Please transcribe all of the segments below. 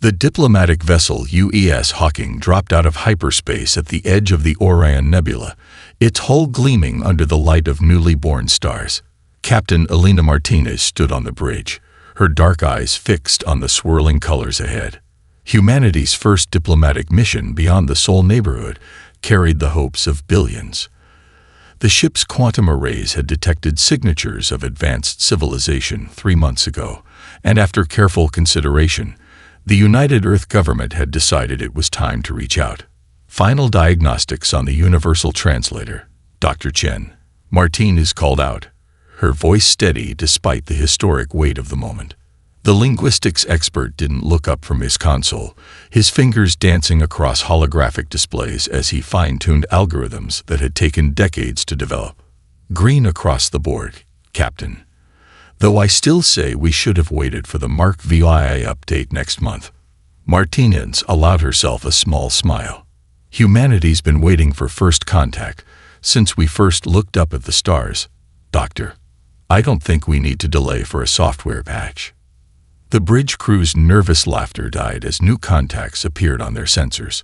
The diplomatic vessel UES Hawking dropped out of hyperspace at the edge of the Orion Nebula, its hull gleaming under the light of newly born stars. Captain Elena Martinez stood on the bridge, her dark eyes fixed on the swirling colors ahead. Humanity's first diplomatic mission beyond the Sol neighborhood carried the hopes of billions. The ship's quantum arrays had detected signatures of advanced civilization 3 months ago, and after careful consideration, the United Earth government had decided it was time to reach out. Final diagnostics on the Universal Translator, Dr. Chen. Martinez called out, her voice steady despite the historic weight of the moment. The linguistics expert didn't look up from his console, his fingers dancing across holographic displays as he fine-tuned algorithms that had taken decades to develop. Green across the board, Captain. Though I still say we should have waited for the Mark VI update next month. Martinez allowed herself a small smile. Humanity's been waiting for first contact since we first looked up at the stars, Doctor. I don't think we need to delay for a software patch. The bridge crew's nervous laughter died as new contacts appeared on their sensors.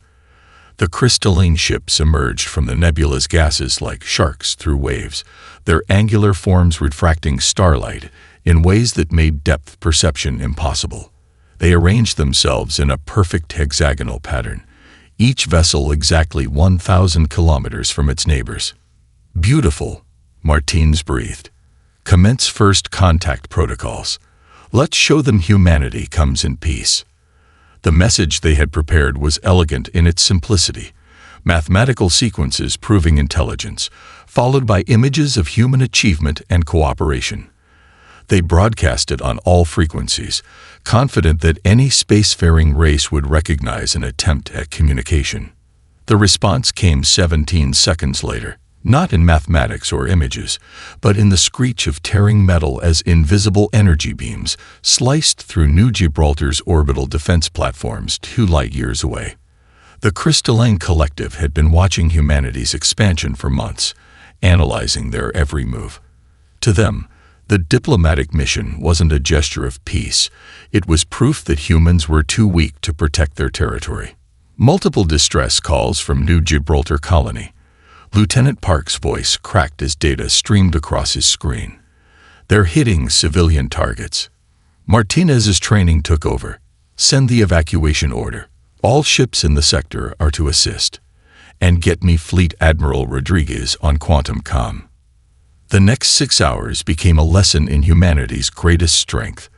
The crystalline ships emerged from the nebula's gases like sharks through waves, their angular forms refracting starlight in ways that made depth perception impossible. They arranged themselves in a perfect hexagonal pattern, each vessel exactly 1,000 kilometers from its neighbors. Beautiful, Martinez breathed. Commence first contact protocols. Let's show them humanity comes in peace. The message they had prepared was elegant in its simplicity, mathematical sequences proving intelligence, followed by images of human achievement and cooperation. They broadcast it on all frequencies, confident that any spacefaring race would recognize an attempt at communication. The response came 17 seconds later, not in mathematics or images, but in the screech of tearing metal as invisible energy beams sliced through New Gibraltar's orbital defense platforms 2 light-years away. The crystalline collective had been watching humanity's expansion for months, analyzing their every move. To them, the diplomatic mission wasn't a gesture of peace. It was proof that humans were too weak to protect their territory. Multiple distress calls from New Gibraltar Colony. Lieutenant Park's voice cracked as data streamed across his screen. They're hitting civilian targets. Martinez's training took over. Send the evacuation order. All ships in the sector are to assist. And get me Fleet Admiral Rodriguez on quantum comm. The next 6 hours became a lesson in humanity's greatest strength,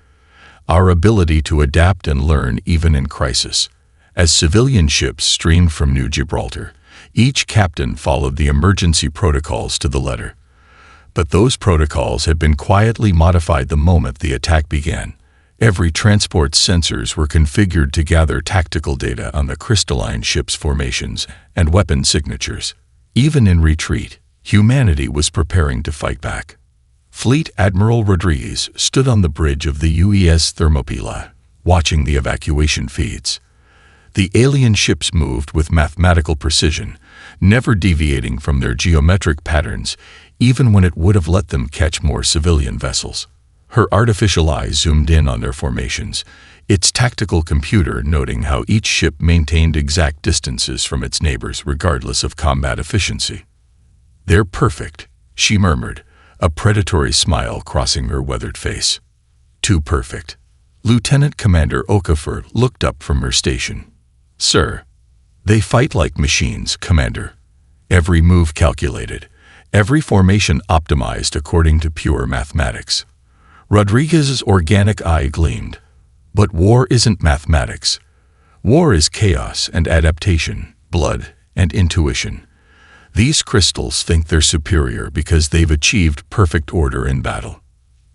our ability to adapt and learn even in crisis. As civilian ships streamed from New Gibraltar, each captain followed the emergency protocols to the letter. But those protocols had been quietly modified the moment the attack began. Every transport's sensors were configured to gather tactical data on the crystalline ship's formations and weapon signatures. Even in retreat, humanity was preparing to fight back. Fleet Admiral Rodriguez stood on the bridge of the UES Thermopylae, watching the evacuation feeds. The alien ships moved with mathematical precision, never deviating from their geometric patterns, even when it would have let them catch more civilian vessels. Her artificial eye zoomed in on their formations, its tactical computer noting how each ship maintained exact distances from its neighbors regardless of combat efficiency. "They're perfect," she murmured, a predatory smile crossing her weathered face. "Too perfect." Lieutenant Commander Okafor looked up from her station. "Sir, they fight like machines, Commander. Every move calculated, every formation optimized according to pure mathematics." Rodriguez's organic eye gleamed. But war isn't mathematics. War is chaos and adaptation, blood and intuition. These crystals think they're superior because they've achieved perfect order in battle.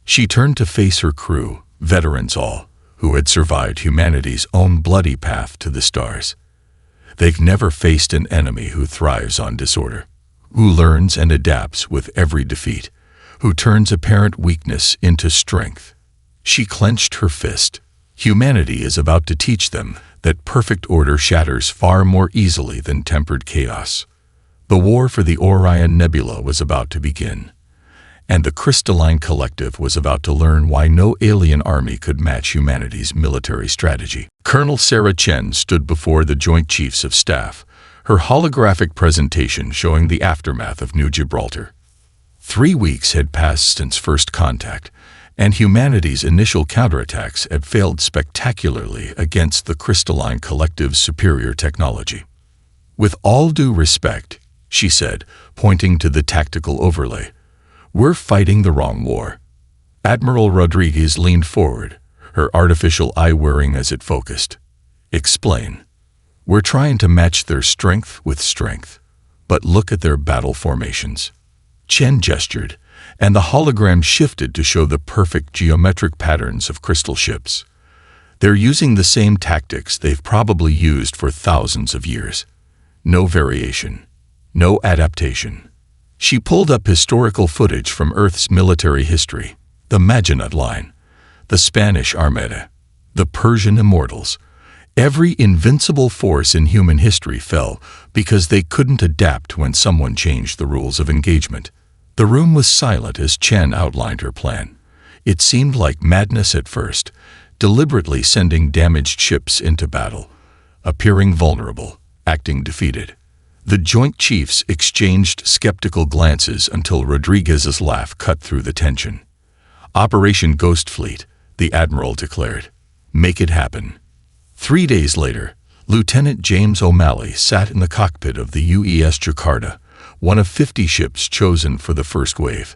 She turned to face her crew, veterans all, who had survived humanity's own bloody path to the stars. They've never faced an enemy who thrives on disorder, who learns and adapts with every defeat, who turns apparent weakness into strength. She clenched her fist. Humanity is about to teach them that perfect order shatters far more easily than tempered chaos. The war for the Orion Nebula was about to begin, and the Crystalline Collective was about to learn why no alien army could match humanity's military strategy. Colonel Sarah Chen stood before the Joint Chiefs of Staff, her holographic presentation showing the aftermath of New Gibraltar. 3 weeks had passed since first contact, and humanity's initial counterattacks had failed spectacularly against the Crystalline Collective's superior technology. "With all due respect," she said, pointing to the tactical overlay, "we're fighting the wrong war." Admiral Rodriguez leaned forward, her artificial eye whirring as it focused. "Explain." "We're trying to match their strength with strength, but look at their battle formations." Chen gestured, and the hologram shifted to show the perfect geometric patterns of crystal ships. "They're using the same tactics they've probably used for thousands of years. No variation, no adaptation." She pulled up historical footage from Earth's military history: the Maginot Line, the Spanish Armada, the Persian Immortals. Every invincible force in human history fell because they couldn't adapt when someone changed the rules of engagement. The room was silent as Chen outlined her plan. It seemed like madness at first, deliberately sending damaged ships into battle, appearing vulnerable, acting defeated. The Joint Chiefs exchanged skeptical glances until Rodriguez's laugh cut through the tension. "Operation Ghost Fleet," the Admiral declared. "Make it happen." 3 days later, Lieutenant James O'Malley sat in the cockpit of the UES Jakarta, one of 50 ships chosen for the first wave.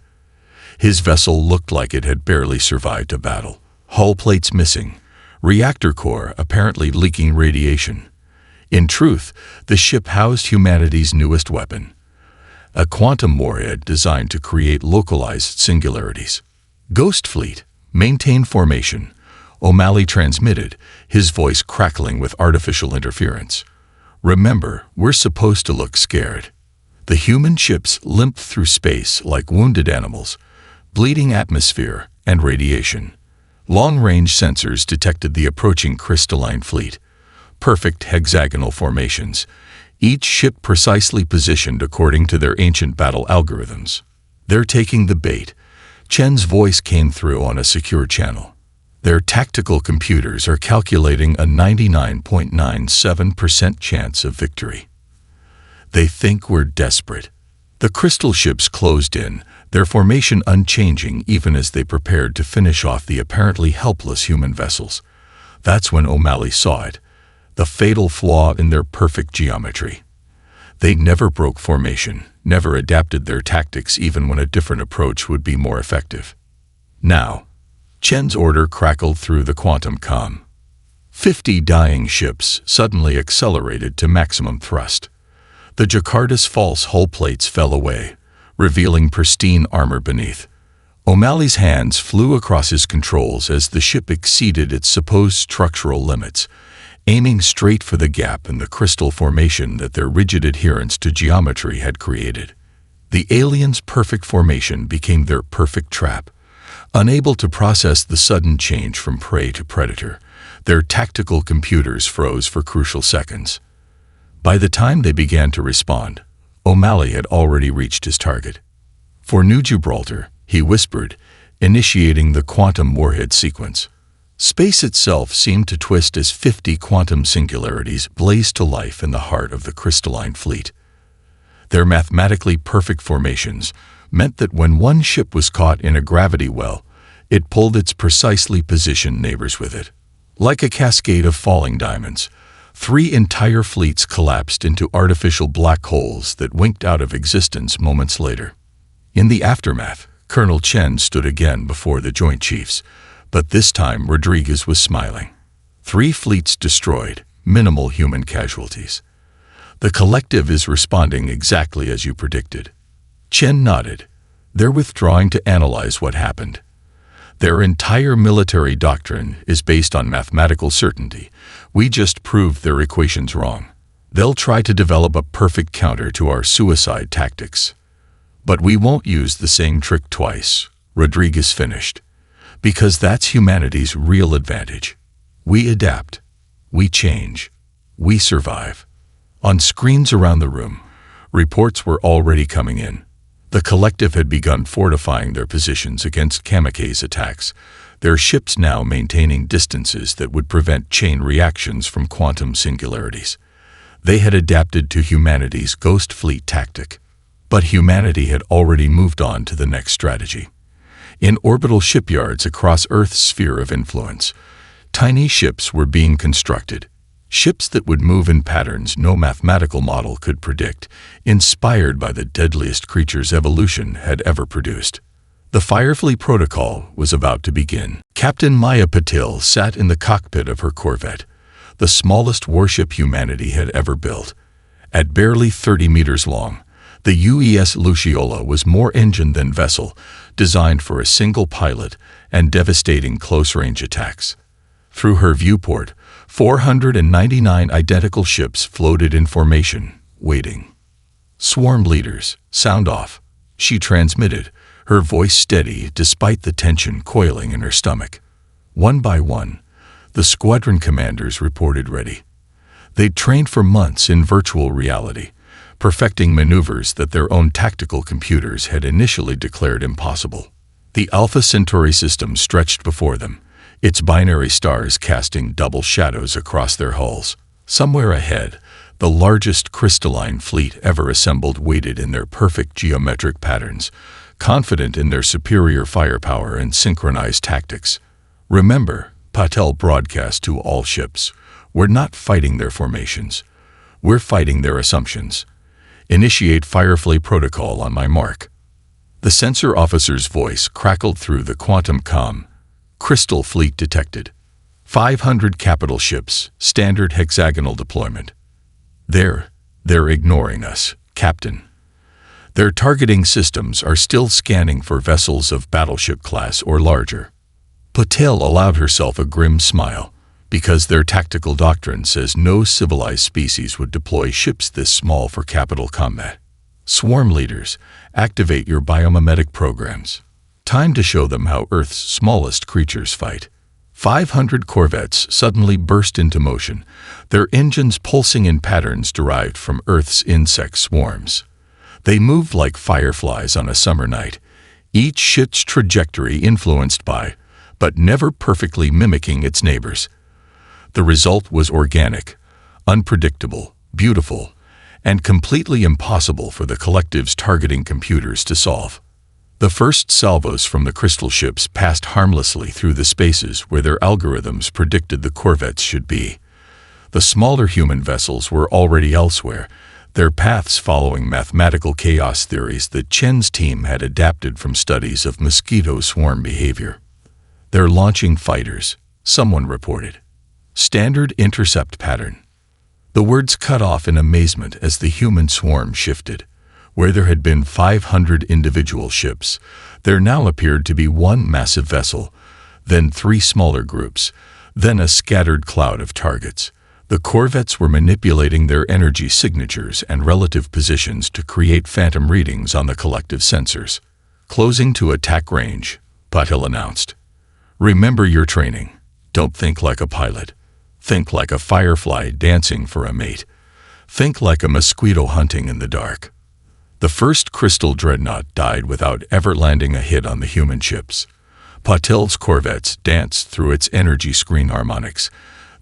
His vessel looked like it had barely survived a battle. Hull plates missing, reactor core apparently leaking radiation. In truth, the ship housed humanity's newest weapon, a quantum warhead designed to create localized singularities. "Ghost Fleet, maintain formation," O'Malley transmitted, his voice crackling with artificial interference. "Remember, we're supposed to look scared." The human ships limped through space like wounded animals, bleeding atmosphere and radiation. Long-range sensors detected the approaching crystalline fleet, perfect hexagonal formations, each ship precisely positioned according to their ancient battle algorithms. "They're taking the bait," Chen's voice came through on a secure channel. "Their tactical computers are calculating a 99.97% chance of victory. They think we're desperate." The crystal ships closed in, their formation unchanging even as they prepared to finish off the apparently helpless human vessels. That's when O'Malley saw it, the fatal flaw in their perfect geometry. They never broke formation, never adapted their tactics even when a different approach would be more effective. "Now," Chen's order crackled through the quantum comm. 50 dying ships suddenly accelerated to maximum thrust. The Jakarta's false hull plates fell away, revealing pristine armor beneath. O'Malley's hands flew across his controls as the ship exceeded its supposed structural limits, aiming straight for the gap in the crystal formation that their rigid adherence to geometry had created. The aliens' perfect formation became their perfect trap. Unable to process the sudden change from prey to predator, their tactical computers froze for crucial seconds. By the time they began to respond, O'Malley had already reached his target. "For New Gibraltar," he whispered, initiating the quantum warhead sequence. Space itself seemed to twist as 50 quantum singularities blazed to life in the heart of the crystalline fleet. Their mathematically perfect formations meant that when one ship was caught in a gravity well, it pulled its precisely positioned neighbors with it. Like a cascade of falling diamonds, 3 entire fleets collapsed into artificial black holes that winked out of existence moments later. In the aftermath, Colonel Chen stood again before the Joint Chiefs, but this time Rodriguez was smiling. 3 fleets destroyed, minimal human casualties. "The collective is responding exactly as you predicted." Chen nodded. "They're withdrawing to analyze what happened. Their entire military doctrine is based on mathematical certainty. We just proved their equations wrong. They'll try to develop a perfect counter to our suicide tactics. But we won't use the same trick twice," Rodriguez finished, "because that's humanity's real advantage. We adapt. We change. We survive." On screens around the room, reports were already coming in. The collective had begun fortifying their positions against kamikaze attacks, their ships now maintaining distances that would prevent chain reactions from quantum singularities. They had adapted to humanity's ghost fleet tactic. But humanity had already moved on to the next strategy. In orbital shipyards across Earth's sphere of influence, tiny ships were being constructed, ships that would move in patterns no mathematical model could predict, inspired by the deadliest creatures evolution had ever produced. The Firefly Protocol was about to begin. Captain Maya Patil sat in the cockpit of her corvette, the smallest warship humanity had ever built. At barely 30 meters long, the UES Luciola was more engine than vessel, designed for a single pilot and devastating close-range attacks. Through her viewport, 499 identical ships floated in formation, waiting. "Swarm leaders, sound off," she transmitted, her voice steady despite the tension coiling in her stomach. One by one, the squadron commanders reported ready. They'd trained for months in virtual reality, perfecting maneuvers that their own tactical computers had initially declared impossible. The Alpha Centauri system stretched before them, its binary stars casting double shadows across their hulls. Somewhere ahead, the largest crystalline fleet ever assembled waited in their perfect geometric patterns, confident in their superior firepower and synchronized tactics. "Remember," Patel broadcast to all ships, "we're not fighting their formations. We're fighting their assumptions. Initiate Firefly Protocol on my mark." The sensor officer's voice crackled through the quantum comm. "Crystal fleet detected. 500 capital ships, standard hexagonal deployment." They're ignoring us, Captain. Their targeting systems are still scanning for vessels of battleship class or larger." Patel allowed herself a grim smile, because their tactical doctrine says no civilized species would deploy ships this small for capital combat. "Swarm leaders, activate your biomimetic programs. Time to show them how Earth's smallest creatures fight." 500 corvettes suddenly burst into motion, their engines pulsing in patterns derived from Earth's insect swarms. They moved like fireflies on a summer night, each ship's trajectory influenced by, but never perfectly mimicking its neighbors. The result was organic, unpredictable, beautiful, and completely impossible for the collective's targeting computers to solve. The first salvos from the crystal ships passed harmlessly through the spaces where their algorithms predicted the corvettes should be. The smaller human vessels were already elsewhere, their paths following mathematical chaos theories that Chen's team had adapted from studies of mosquito swarm behavior. "They're launching fighters," someone reported. "Standard intercept pattern." The words cut off in amazement as the human swarm shifted. Where there had been 500 individual ships, there now appeared to be one massive vessel, then 3 smaller groups, then a scattered cloud of targets. The corvettes were manipulating their energy signatures and relative positions to create phantom readings on the collective sensors. "Closing to attack range," Patil announced. "Remember your training. Don't think like a pilot. Think like a firefly dancing for a mate. Think like a mosquito hunting in the dark." The first crystal dreadnought died without ever landing a hit on the human ships. Patil's corvettes danced through its energy screen harmonics,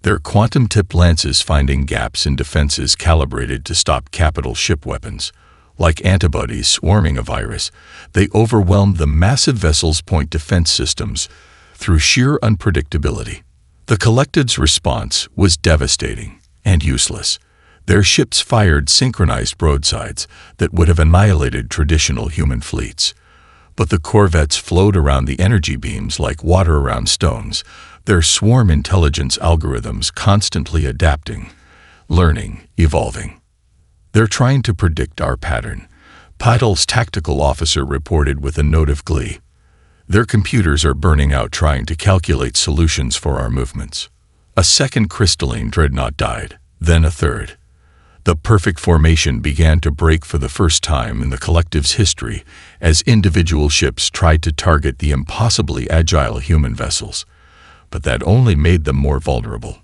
their quantum-tipped lances finding gaps in defenses calibrated to stop capital ship weapons. Like antibodies swarming a virus, they overwhelmed the massive vessel's point defense systems through sheer unpredictability. The collective's response was devastating and useless. Their ships fired synchronized broadsides that would have annihilated traditional human fleets. But the corvettes flowed around the energy beams like water around stones, their swarm intelligence algorithms constantly adapting, learning, evolving. "They're trying to predict our pattern," Patil's tactical officer reported with a note of glee. "Their computers are burning out trying to calculate solutions for our movements." A second crystalline dreadnought died, then a third. The perfect formation began to break for the first time in the collective's history as individual ships tried to target the impossibly agile human vessels. But that only made them more vulnerable.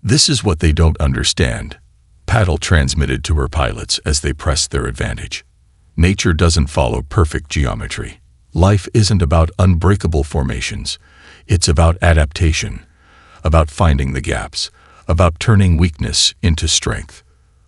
"This is what they don't understand," Patil transmitted to her pilots as they pressed their advantage. Nature doesn't follow perfect geometry. Life isn't about unbreakable formations. It's about adaptation, about finding the gaps, about turning weakness into strength.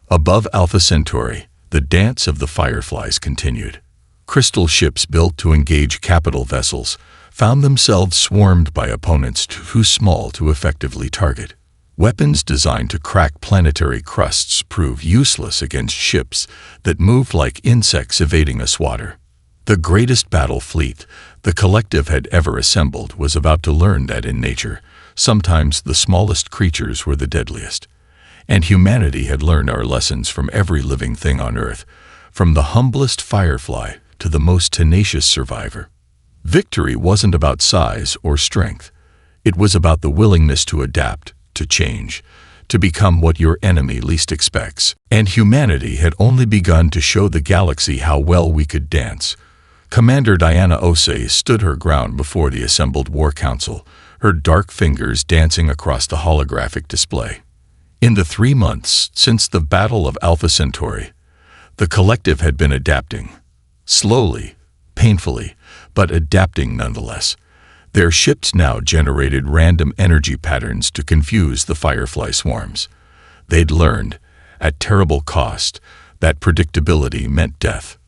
Above Alpha Centauri, the dance of the fireflies continued. Crystal ships built to engage capital vessels found themselves swarmed by opponents too small to effectively target. Weapons designed to crack planetary crusts proved useless against ships that moved like insects evading a swatter. The greatest battle fleet the collective had ever assembled was about to learn that in nature, sometimes the smallest creatures were the deadliest. And humanity had learned our lessons from every living thing on Earth, from the humblest firefly to the most tenacious survivor. Victory wasn't about size or strength. It was about the willingness to adapt, to change, to become what your enemy least expects. And humanity had only begun to show the galaxy how well we could dance. Commander Diana Osei stood her ground before the assembled war council, her dark fingers dancing across the holographic display. In the 3 months since the Battle of Alpha Centauri, the collective had been adapting. Slowly, painfully, but adapting nonetheless. Their ships now generated random energy patterns to confuse the firefly swarms. They'd learned, at terrible cost, that predictability meant death.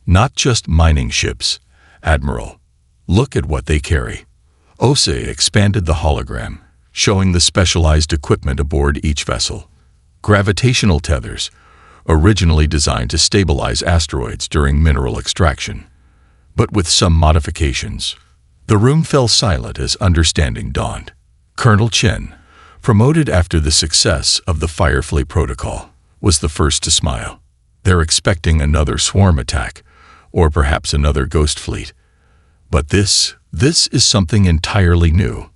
Not just mining ships, Admiral. Look at what they carry. Osei expanded the hologram, showing the specialized equipment aboard each vessel. Gravitational tethers, originally designed to stabilize asteroids during mineral extraction. But with some modifications. The room fell silent as understanding dawned. Colonel Chen, promoted after the success of the Firefly Protocol, was the first to smile. They're expecting another swarm attack, or perhaps another ghost fleet. But this is something entirely new.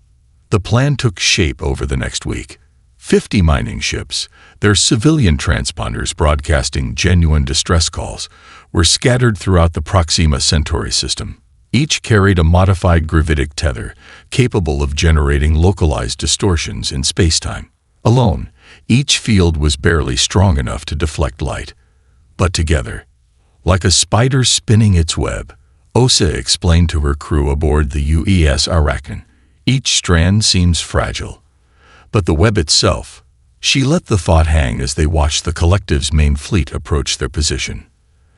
The plan took shape over the next week. 50 mining ships, their civilian transponders broadcasting genuine distress calls, were scattered throughout the Proxima Centauri system. Each carried a modified gravitic tether, capable of generating localized distortions in spacetime. Alone, each field was barely strong enough to deflect light. But together, like a spider spinning its web, Osei explained to her crew aboard the UES Arachne, each strand seems fragile. But the web itself, she let the thought hang as they watched the collective's main fleet approach their position.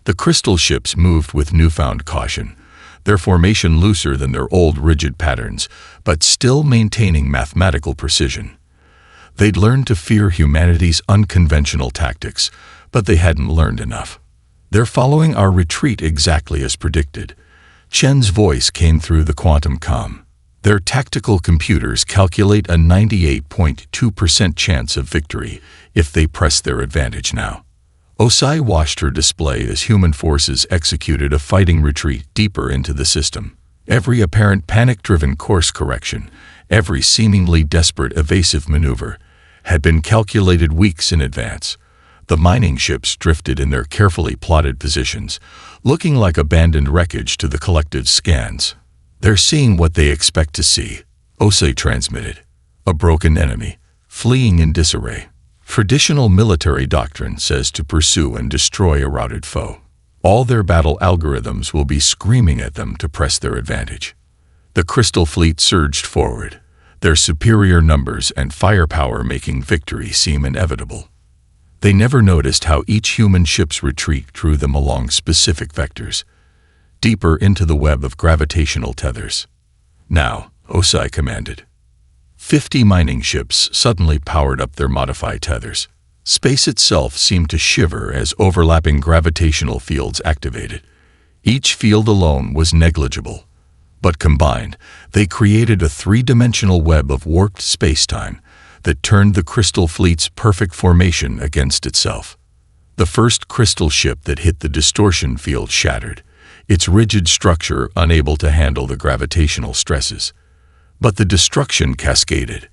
The crystal ships moved with newfound caution, their formation looser than their old rigid patterns, but still maintaining mathematical precision. They'd learned to fear humanity's unconventional tactics, but they hadn't learned enough. They're following our retreat exactly as predicted. Chen's voice came through the quantum comm. Their tactical computers calculate a 98.2% chance of victory if they press their advantage now. Osei watched her display as human forces executed a fighting retreat deeper into the system. Every apparent panic-driven course correction, every seemingly desperate evasive maneuver, had been calculated weeks in advance. The mining ships drifted in their carefully plotted positions, looking like abandoned wreckage to the collective's scans. They're seeing what they expect to see, Osei transmitted. A broken enemy, fleeing in disarray. Traditional military doctrine says to pursue and destroy a routed foe. All their battle algorithms will be screaming at them to press their advantage. The Crystal Fleet surged forward, their superior numbers and firepower making victory seem inevitable. They never noticed how each human ship's retreat drew them along specific vectors, deeper into the web of gravitational tethers. Now, Osei commanded. 50 mining ships suddenly powered up their modified tethers. Space itself seemed to shiver as overlapping gravitational fields activated. Each field alone was negligible, but combined, they created a three-dimensional web of warped spacetime that turned the Crystal Fleet's perfect formation against itself. The first crystal ship that hit the distortion field shattered, its rigid structure unable to handle the gravitational stresses. But the destruction cascaded.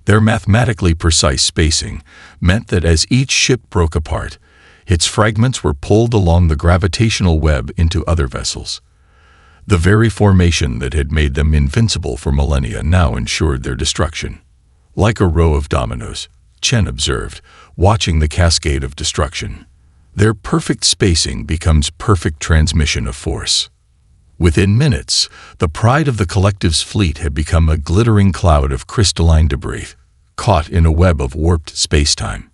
Their mathematically precise spacing meant that as each ship broke apart, its fragments were pulled along the gravitational web into other vessels. The very formation that had made them invincible for millennia now ensured their destruction. Like a row of dominoes, Chen observed, watching the cascade of destruction. Their perfect spacing becomes perfect transmission of force. Within minutes, the pride of the collective's fleet had become a glittering cloud of crystalline debris, caught in a web of warped spacetime.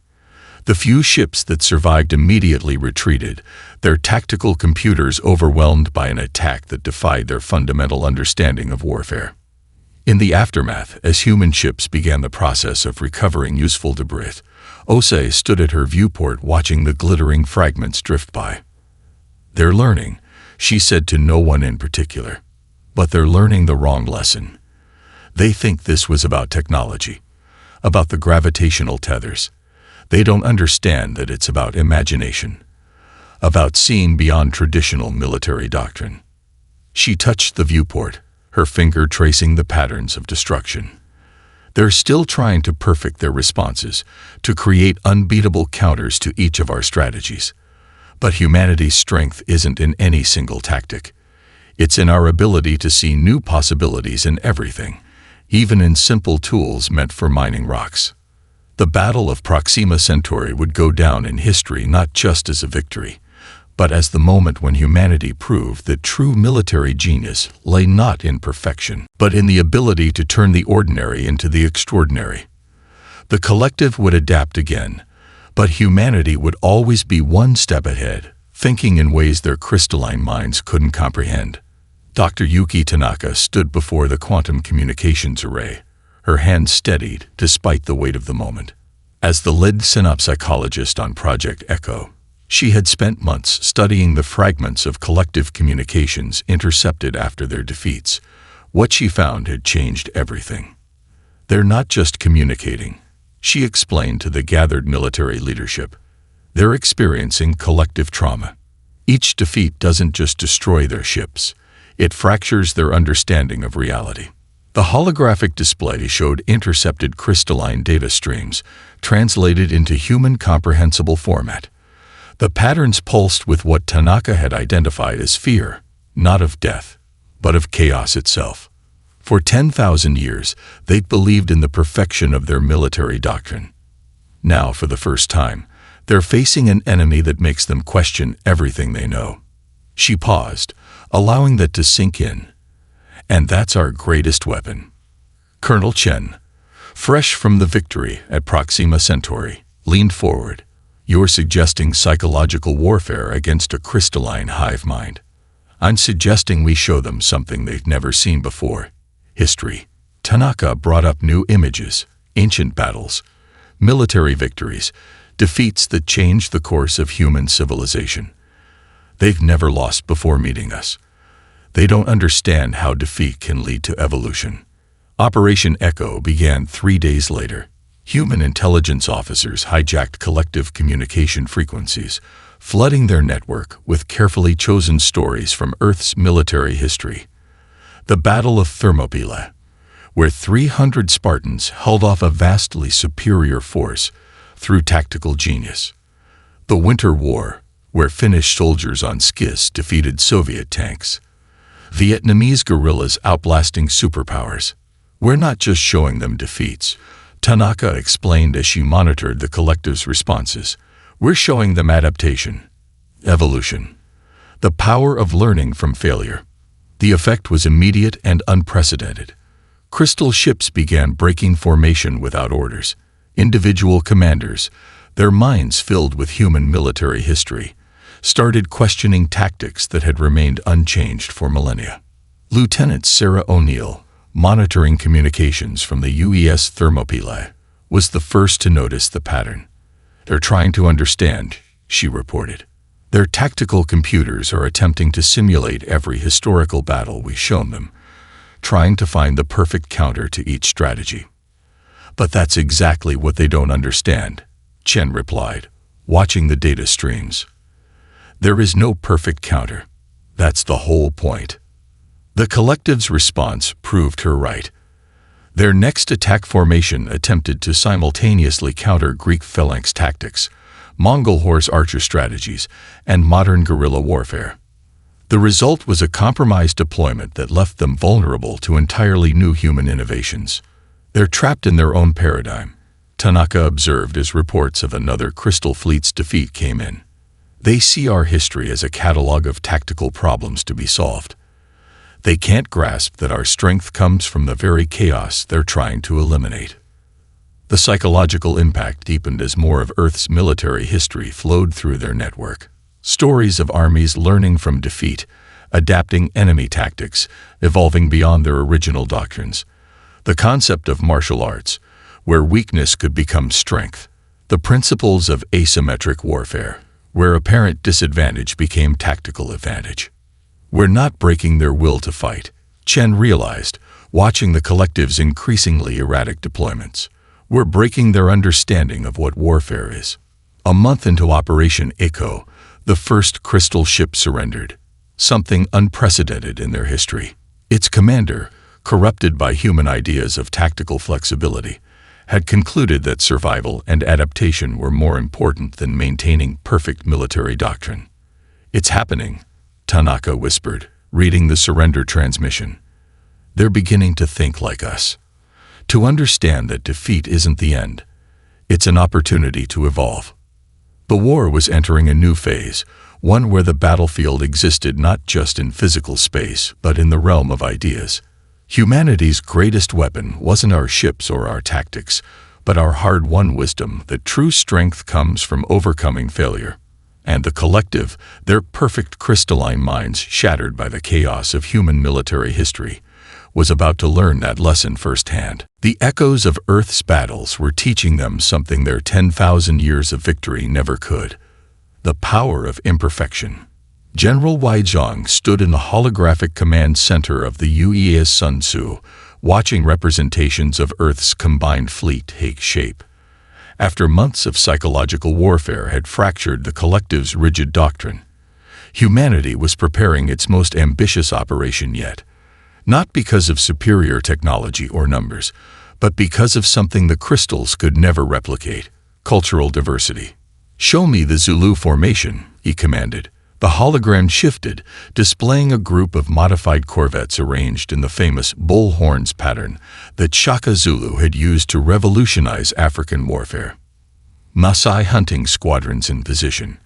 The few ships that survived immediately retreated, their tactical computers overwhelmed by an attack that defied their fundamental understanding of warfare. In the aftermath, as human ships began the process of recovering useful debris, Ose stood at her viewport watching the glittering fragments drift by. "They're learning," she said to no one in particular. "But they're learning the wrong lesson. They think this was about technology, about the gravitational tethers. They don't understand that it's about imagination, about seeing beyond traditional military doctrine." She touched the viewport, her finger tracing the patterns of destruction. "They're still trying to perfect their responses, to create unbeatable counters to each of our strategies. But humanity's strength isn't in any single tactic. It's in our ability to see new possibilities in everything, even in simple tools meant for mining rocks." The Battle of Proxima Centauri would go down in history not just as a victory, but as the moment when humanity proved that true military genius lay not in perfection, but in the ability to turn the ordinary into the extraordinary. The collective would adapt again, but humanity would always be one step ahead, thinking in ways their crystalline minds couldn't comprehend. Dr. Yuki Tanaka stood before the quantum communications array, her hands steadied despite the weight of the moment. As the lead synapsychologist on Project Echo, she had spent months studying the fragments of collective communications intercepted after their defeats. What she found had changed everything. "They're not just communicating," she explained to the gathered military leadership. "They're experiencing collective trauma. Each defeat doesn't just destroy their ships, it fractures their understanding of reality." The holographic display showed intercepted crystalline data streams, translated into human comprehensible format. The patterns pulsed with what Tanaka had identified as fear, not of death, but of chaos itself. For 10,000 years, they'd believed in the perfection of their military doctrine. Now, for the first time, they're facing an enemy that makes them question everything they know. She paused, allowing that to sink in. "And that's our greatest weapon." Colonel Chen, fresh from the victory at Proxima Centauri, leaned forward. "You're suggesting psychological warfare against a crystalline hive mind. I'm suggesting we show them something they've never seen before. History." Tanaka brought up new images, ancient battles, military victories, defeats that changed the course of human civilization. "They've never lost before meeting us. They don't understand how defeat can lead to evolution." Operation Echo began 3 days later. Human intelligence officers hijacked collective communication frequencies, flooding their network with carefully chosen stories from Earth's military history. The Battle of Thermopylae, where 300 Spartans held off a vastly superior force through tactical genius. The Winter War, where Finnish soldiers on skis defeated Soviet tanks. Vietnamese guerrillas outblasting superpowers. "We're not just showing them defeats," Tanaka explained as she monitored the collective's responses. "We're showing them adaptation, evolution, the power of learning from failure." The effect was immediate and unprecedented. Crystal ships began breaking formation without orders. Individual commanders, their minds filled with human military history, started questioning tactics that had remained unchanged for millennia. Lieutenant Sarah O'Neill, monitoring communications from the UES Thermopylae, was the first to notice the pattern. "They're trying to understand," she reported. "Their tactical computers are attempting to simulate every historical battle we've shown them, trying to find the perfect counter to each strategy." "But that's exactly what they don't understand," Chen replied, watching the data streams. "There is no perfect counter. That's the whole point." The collective's response proved her right. Their next attack formation attempted to simultaneously counter Greek phalanx tactics, Mongol horse archer strategies, and modern guerrilla warfare. The result was a compromised deployment that left them vulnerable to entirely new human innovations. "They're trapped in their own paradigm," Tanaka observed as reports of another Crystal Fleet's defeat came in. They see our history as a catalog of tactical problems to be solved. They can't grasp that our strength comes from the very chaos they're trying to eliminate. The psychological impact deepened as more of Earth's military history flowed through their network. Stories of armies learning from defeat, adapting enemy tactics, evolving beyond their original doctrines. The concept of martial arts, where weakness could become strength. The principles of asymmetric warfare, where apparent disadvantage became tactical advantage. We're not breaking their will to fight, Chen realized, watching the collective's increasingly erratic deployments. We're breaking their understanding of what warfare is. A month into Operation Echo, the first crystal ship surrendered, something unprecedented in their history. Its commander, corrupted by human ideas of tactical flexibility, had concluded that survival and adaptation were more important than maintaining perfect military doctrine. "It's happening," Tanaka whispered, reading the surrender transmission. "They're beginning to think like us. To understand that defeat isn't the end. It's an opportunity to evolve." The war was entering a new phase, one where the battlefield existed not just in physical space, but in the realm of ideas. Humanity's greatest weapon wasn't our ships or our tactics, but our hard-won wisdom that true strength comes from overcoming failure. And the collective, their perfect crystalline minds shattered by the chaos of human military history, was about to learn that lesson firsthand. The echoes of Earth's battles were teaching them something their 10,000 years of victory never could: the power of imperfection. General Wei Zhang stood in the holographic command center of the UES Sun Tzu, watching representations of Earth's combined fleet take shape. After months of psychological warfare had fractured the collective's rigid doctrine, humanity was preparing its most ambitious operation yet. Not because of superior technology or numbers, but because of something the crystals could never replicate: cultural diversity. "Show me the Zulu formation," he commanded. The hologram shifted, displaying a group of modified corvettes arranged in the famous bull horns pattern that Shaka Zulu had used to revolutionize African warfare. "Maasai hunting squadrons in position,"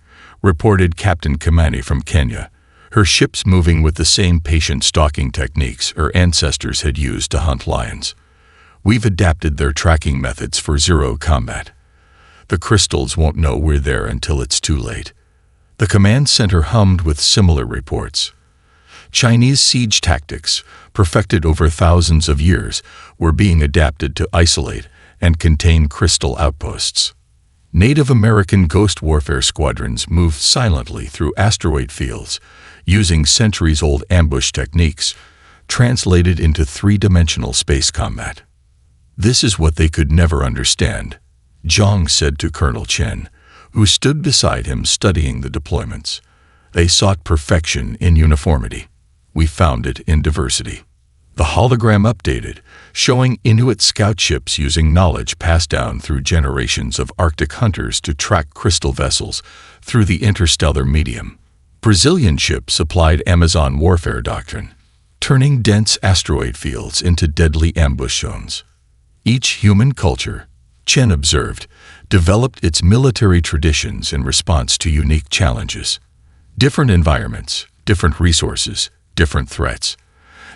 reported Captain Kimani from Kenya, her ships moving with the same patient stalking techniques her ancestors had used to hunt lions. "We've adapted their tracking methods for zero combat. The crystals won't know we're there until it's too late." The command center hummed with similar reports. Chinese siege tactics, perfected over thousands of years, were being adapted to isolate and contain crystal outposts. Native American ghost warfare squadrons moved silently through asteroid fields, using centuries-old ambush techniques, translated into three-dimensional space combat. "This is what they could never understand," Zhang said to Colonel Chen, who stood beside him studying the deployments. "They sought perfection in uniformity. We found it in diversity." The hologram updated, showing Inuit scout ships using knowledge passed down through generations of Arctic hunters to track crystal vessels through the interstellar medium. Brazilian ships applied Amazon warfare doctrine, turning dense asteroid fields into deadly ambush zones. Each human culture, Chen observed, developed its military traditions in response to unique challenges. Different environments, different resources, different threats.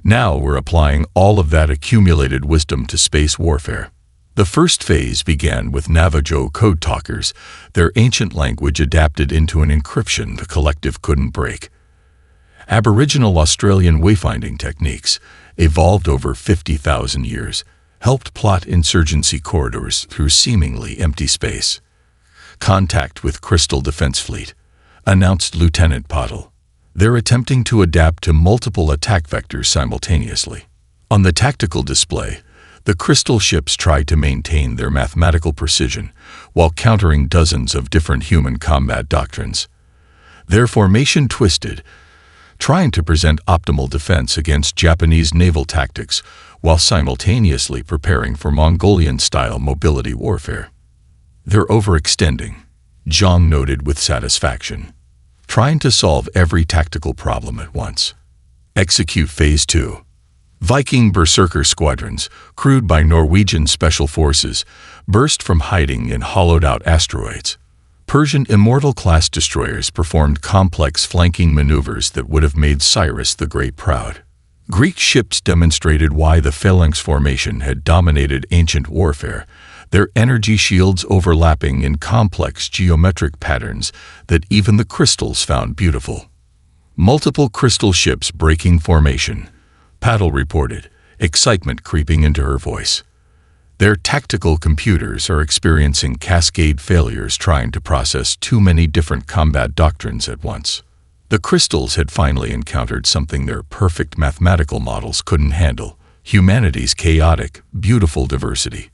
Now we're applying all of that accumulated wisdom to space warfare. The first phase began with Navajo code talkers, their ancient language adapted into an encryption the collective couldn't break. Aboriginal Australian wayfinding techniques, evolved over 50,000 years, helped plot insurgency corridors through seemingly empty space. "Contact with Crystal Defense Fleet," announced Lieutenant Pottle. "They're attempting to adapt to multiple attack vectors simultaneously." On the tactical display, the crystal ships tried to maintain their mathematical precision while countering dozens of different human combat doctrines. Their formation twisted, trying to present optimal defense against Japanese naval tactics while simultaneously preparing for Mongolian-style mobility warfare. "They're overextending," Zhang noted with satisfaction, "trying to solve every tactical problem at once." Execute Phase 2. Viking Berserker squadrons, crewed by Norwegian special forces, burst from hiding in hollowed-out asteroids. Persian Immortal-class destroyers performed complex flanking maneuvers that would have made Cyrus the Great proud. Greek ships demonstrated why the phalanx formation had dominated ancient warfare, their energy shields overlapping in complex geometric patterns that even the crystals found beautiful. Multiple crystal ships breaking formation, Paddle reported, excitement creeping into her voice. Their tactical computers are experiencing cascade failures trying to process too many different combat doctrines at once. The crystals had finally encountered something their perfect mathematical models couldn't handle: humanity's chaotic, beautiful diversity.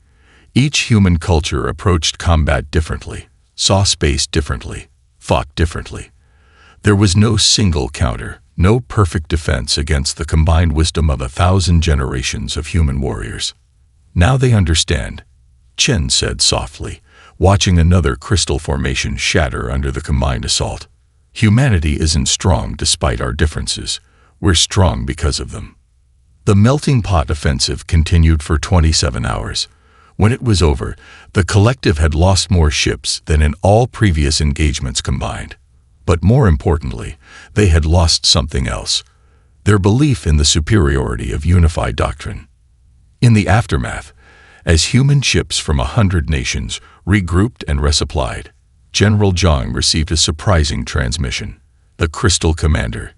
Each human culture approached combat differently, saw space differently, fought differently. There was no single counter, no perfect defense against the combined wisdom of 1,000 generations of human warriors. Now they understand, Chen said softly, watching another crystal formation shatter under the combined assault. Humanity isn't strong despite our differences. We're strong because of them. The melting pot offensive continued for 27 hours. When it was over, the collective had lost more ships than in all previous engagements combined. But more importantly, they had lost something else: their belief in the superiority of unified doctrine. In the aftermath, as human ships from 100 nations regrouped and resupplied, General Zhang received a surprising transmission: the Crystal Commander.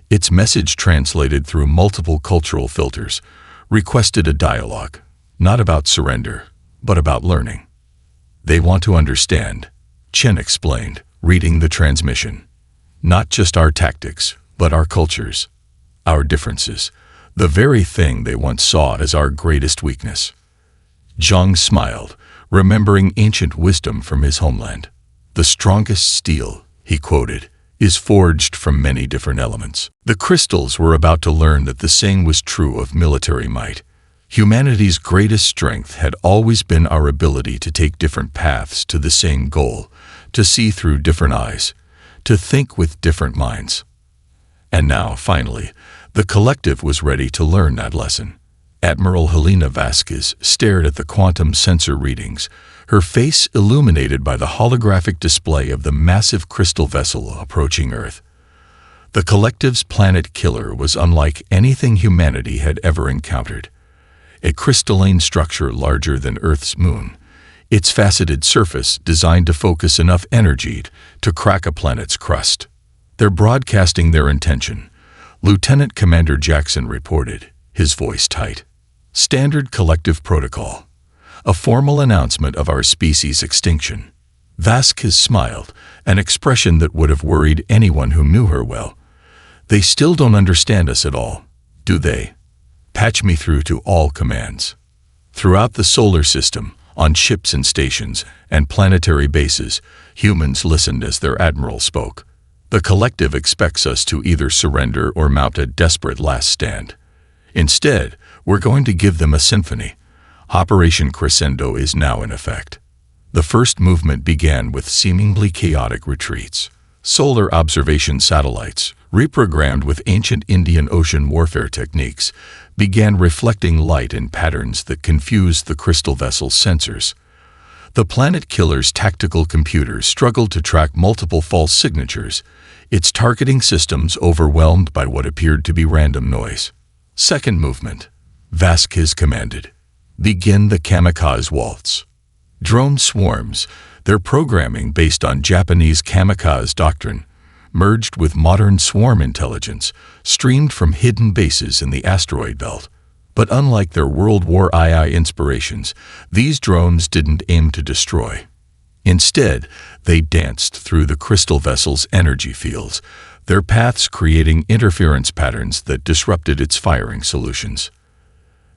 Its message, translated through multiple cultural filters, requested a dialogue, not about surrender, but about learning. They want to understand, Chen explained, reading the transmission. Not just our tactics, but our cultures, our differences, the very thing they once saw as our greatest weakness. Zhang smiled, remembering ancient wisdom from his homeland. The strongest steel, he quoted, is forged from many different elements. The crystals were about to learn that the same was true of military might. Humanity's greatest strength had always been our ability to take different paths to the same goal, to see through different eyes, to think with different minds. And now, finally, the collective was ready to learn that lesson. Admiral Helena Vasquez stared at the quantum sensor readings, her face illuminated by the holographic display of the massive crystal vessel approaching Earth. The collective's planet killer was unlike anything humanity had ever encountered. A crystalline structure larger than Earth's moon, its faceted surface designed to focus enough energy to crack a planet's crust. They're broadcasting their intention, Lieutenant Commander Jackson reported, his voice tight. Standard collective protocol. A formal announcement of our species' extinction. Vasquez smiled, an expression that would have worried anyone who knew her well. They still don't understand us at all, do they? Patch me through to all commands. Throughout the solar system, on ships and stations, and planetary bases, humans listened as their admiral spoke. The collective expects us to either surrender or mount a desperate last stand. Instead, we're going to give them a symphony. Operation Crescendo is now in effect. The first movement began with seemingly chaotic retreats. Solar observation satellites, reprogrammed with ancient Indian Ocean warfare techniques, began reflecting light in patterns that confused the crystal vessel's sensors. The planet killer's tactical computers struggled to track multiple false signatures, its targeting systems overwhelmed by what appeared to be random noise. Second movement, Vasquez commanded. Begin the kamikaze waltz. Drone swarms, their programming based on Japanese kamikaze doctrine, merged with modern swarm intelligence, streamed from hidden bases in the asteroid belt. But unlike their World War II inspirations, these drones didn't aim to destroy. Instead, they danced through the crystal vessel's energy fields, their paths creating interference patterns that disrupted its firing solutions.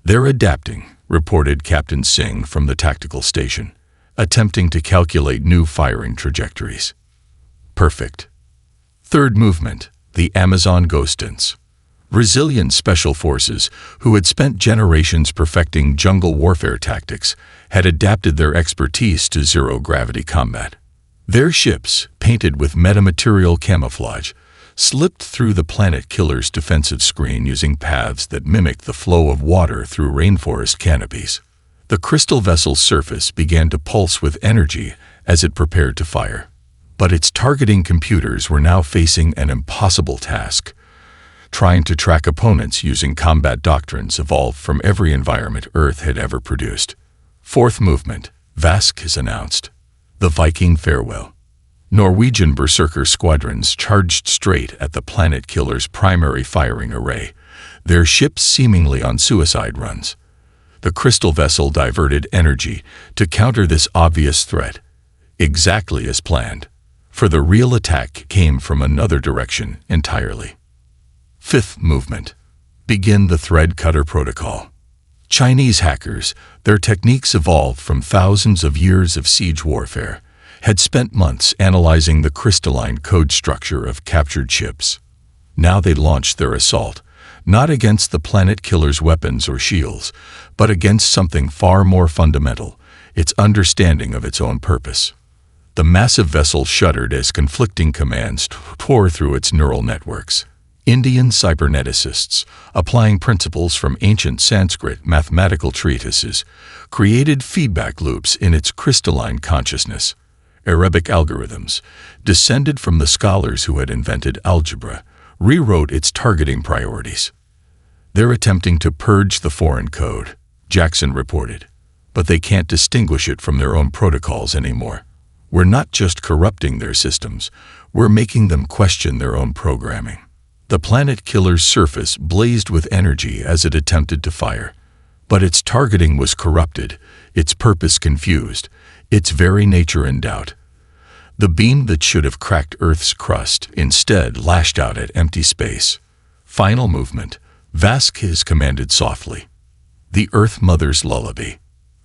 They're adapting, reported Captain Singh from the tactical station, attempting to calculate new firing trajectories. Perfect. Third movement, the Amazon Ghost Dance. Resilient special forces, who had spent generations perfecting jungle warfare tactics, had adapted their expertise to zero-gravity combat. Their ships, painted with metamaterial camouflage, slipped through the planet killer's defensive screen using paths that mimicked the flow of water through rainforest canopies. The crystal vessel's surface began to pulse with energy as it prepared to fire. But its targeting computers were now facing an impossible task, trying to track opponents using combat doctrines evolved from every environment Earth had ever produced. Fourth movement, Vask is announced. The Viking Farewell. Norwegian berserker squadrons charged straight at the planet killer's primary firing array, their ships seemingly on suicide runs. The crystal vessel diverted energy to counter this obvious threat, exactly as planned, for the real attack came from another direction entirely. Fifth movement. Begin the Thread Cutter Protocol. Chinese hackers, their techniques evolved from thousands of years of siege warfare, had spent months analyzing the crystalline code structure of captured ships. Now they launched their assault, not against the planet killer's weapons or shields, but against something far more fundamental, its understanding of its own purpose. The massive vessel shuddered as conflicting commands tore through its neural networks. Indian cyberneticists, applying principles from ancient Sanskrit mathematical treatises, created feedback loops in its crystalline consciousness. Arabic algorithms, descended from the scholars who had invented algebra, rewrote its targeting priorities. They're attempting to purge the foreign code, Jackson reported, but they can't distinguish it from their own protocols anymore. We're not just corrupting their systems, we're making them question their own programming. The planet killer's surface blazed with energy as it attempted to fire, but its targeting was corrupted, its purpose confused, its very nature in doubt. The beam that should have cracked Earth's crust instead lashed out at empty space. Final movement. Vasquez commanded softly. The Earth Mother's Lullaby.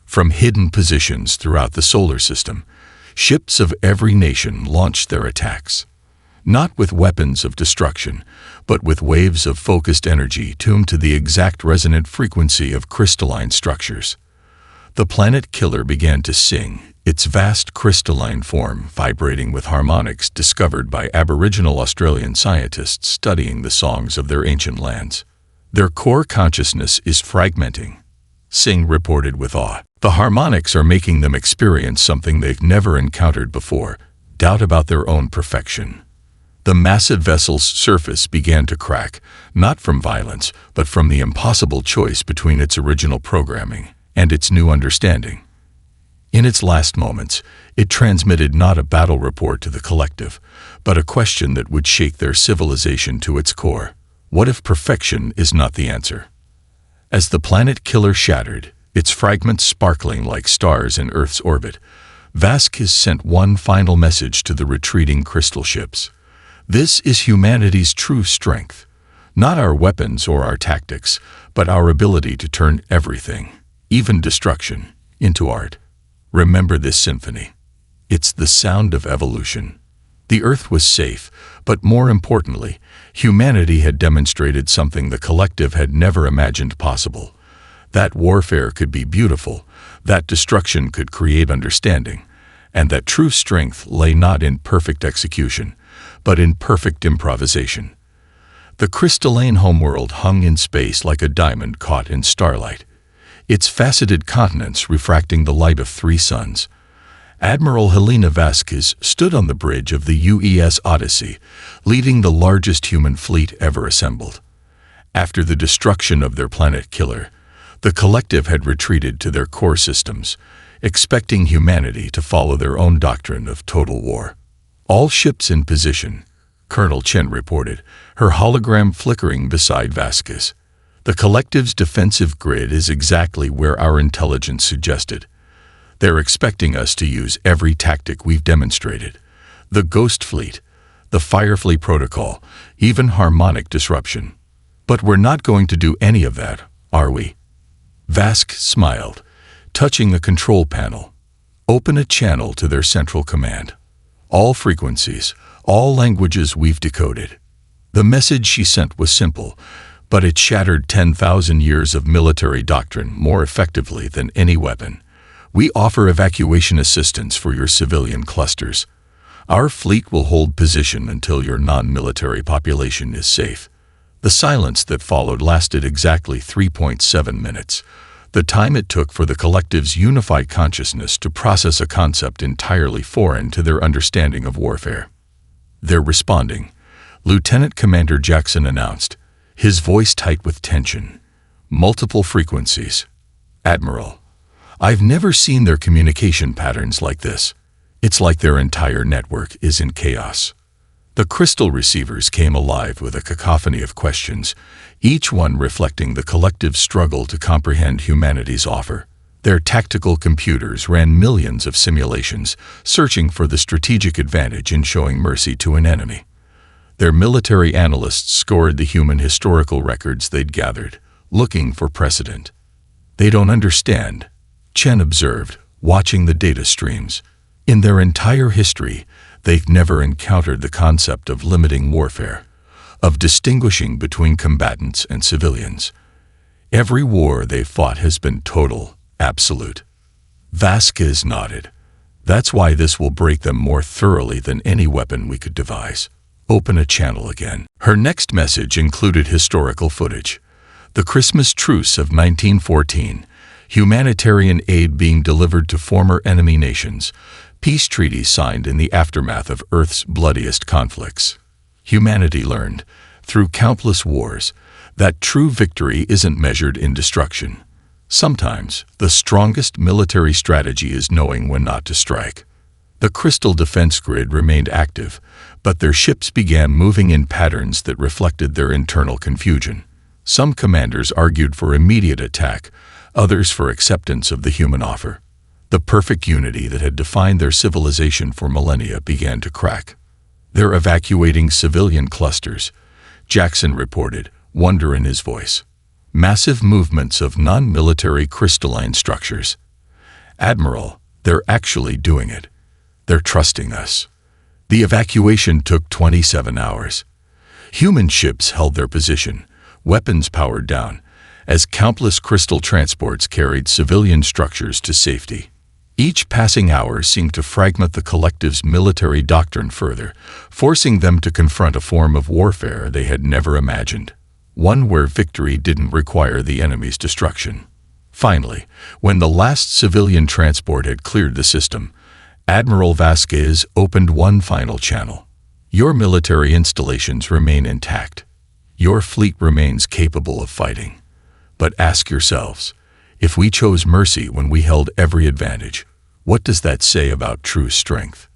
From hidden positions throughout the solar system, ships of every nation launched their attacks. Not with weapons of destruction, but with waves of focused energy tuned to the exact resonant frequency of crystalline structures. The planet killer began to sing, its vast crystalline form vibrating with harmonics discovered by Aboriginal Australian scientists studying the songs of their ancient lands. Their core consciousness is fragmenting, Singh reported with awe. The harmonics are making them experience something they've never encountered before, doubt about their own perfection. The massive vessel's surface began to crack, not from violence, but from the impossible choice between its original programming and its new understanding. In its last moments, it transmitted not a battle report to the collective, but a question that would shake their civilization to its core. What if perfection is not the answer? As the planet killer shattered, its fragments sparkling like stars in Earth's orbit, Vasquez sent one final message to the retreating crystal ships. This is humanity's true strength, not our weapons or our tactics, but our ability to turn everything, even destruction, into art. Remember this symphony. It's the sound of evolution. The Earth was safe, but more importantly, humanity had demonstrated something the collective had never imagined possible. That warfare could be beautiful, that destruction could create understanding, and that true strength lay not in perfect execution, but in perfect improvisation. The crystalline homeworld hung in space like a diamond caught in starlight, its faceted continents refracting the light of 3 suns. Admiral Helena Vasquez stood on the bridge of the UES Odyssey, leading the largest human fleet ever assembled. After the destruction of their planet killer, the collective had retreated to their core systems, expecting humanity to follow their own doctrine of total war. All ships in position, Colonel Chen reported, her hologram flickering beside Vasquez. The collective's defensive grid is exactly where our intelligence suggested. They're expecting us to use every tactic we've demonstrated. The Ghost Fleet, the Firefly Protocol, even harmonic disruption. But we're not going to do any of that, are we? Vask smiled, touching the control panel. Open a channel to their central command. All frequencies, all languages we've decoded. The message she sent was simple, but it shattered 10,000 years of military doctrine more effectively than any weapon. We offer evacuation assistance for your civilian clusters. Our fleet will hold position until your non-military population is safe. The silence that followed lasted exactly 3.7 minutes. The time it took for the collective's unified consciousness to process a concept entirely foreign to their understanding of warfare. They're responding, Lieutenant Commander Jackson announced, his voice tight with tension. Multiple frequencies. Admiral, I've never seen their communication patterns like this. It's like their entire network is in chaos. The crystal receivers came alive with a cacophony of questions, each one reflecting the collective struggle to comprehend humanity's offer. Their tactical computers ran millions of simulations, searching for the strategic advantage in showing mercy to an enemy. Their military analysts scored the human historical records they'd gathered, looking for precedent. They don't understand, Chen observed, watching the data streams. In their entire history, they've never encountered the concept of limiting warfare, of distinguishing between combatants and civilians. Every war they've fought has been total, absolute. Vasquez nodded. That's why this will break them more thoroughly than any weapon we could devise. Open a channel again. Her next message included historical footage. The Christmas truce of 1914, humanitarian aid being delivered to former enemy nations, peace treaties signed in the aftermath of Earth's bloodiest conflicts. Humanity learned, through countless wars, that true victory isn't measured in destruction. Sometimes, the strongest military strategy is knowing when not to strike. The crystal defense grid remained active, but their ships began moving in patterns that reflected their internal confusion. Some commanders argued for immediate attack, others for acceptance of the human offer. The perfect unity that had defined their civilization for millennia began to crack. They're evacuating civilian clusters, Jackson reported, wonder in his voice. Massive movements of non-military crystalline structures. Admiral, they're actually doing it. They're trusting us. The evacuation took 27 hours. Human ships held their position, weapons powered down, as countless crystal transports carried civilian structures to safety. Each passing hour seemed to fragment the collective's military doctrine further, forcing them to confront a form of warfare they had never imagined, one where victory didn't require the enemy's destruction. Finally, when the last civilian transport had cleared the system, Admiral Vasquez opened one final channel. Your military installations remain intact. Your fleet remains capable of fighting. But ask yourselves, if we chose mercy when we held every advantage, what does that say about true strength?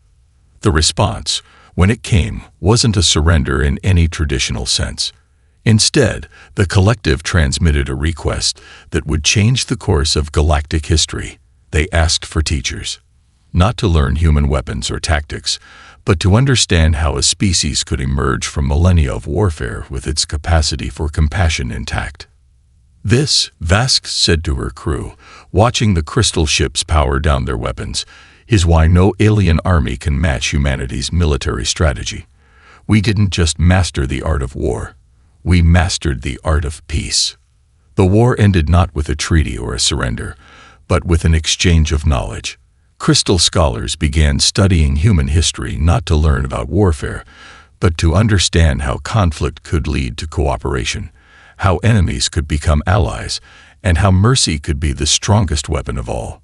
The response, when it came, wasn't a surrender in any traditional sense. Instead, the collective transmitted a request that would change the course of galactic history. They asked for teachers, not to learn human weapons or tactics, but to understand how a species could emerge from millennia of warfare with its capacity for compassion intact. This, Vasquez said to her crew, watching the crystal ships power down their weapons, is why no alien army can match humanity's military strategy. We didn't just master the art of war. We mastered the art of peace. The war ended not with a treaty or a surrender, but with an exchange of knowledge. Crystal scholars began studying human history not to learn about warfare, but to understand how conflict could lead to cooperation, how enemies could become allies, and how mercy could be the strongest weapon of all.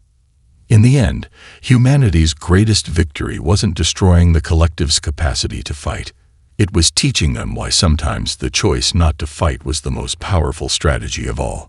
In the end, humanity's greatest victory wasn't destroying the collective's capacity to fight. It was teaching them why sometimes the choice not to fight was the most powerful strategy of all.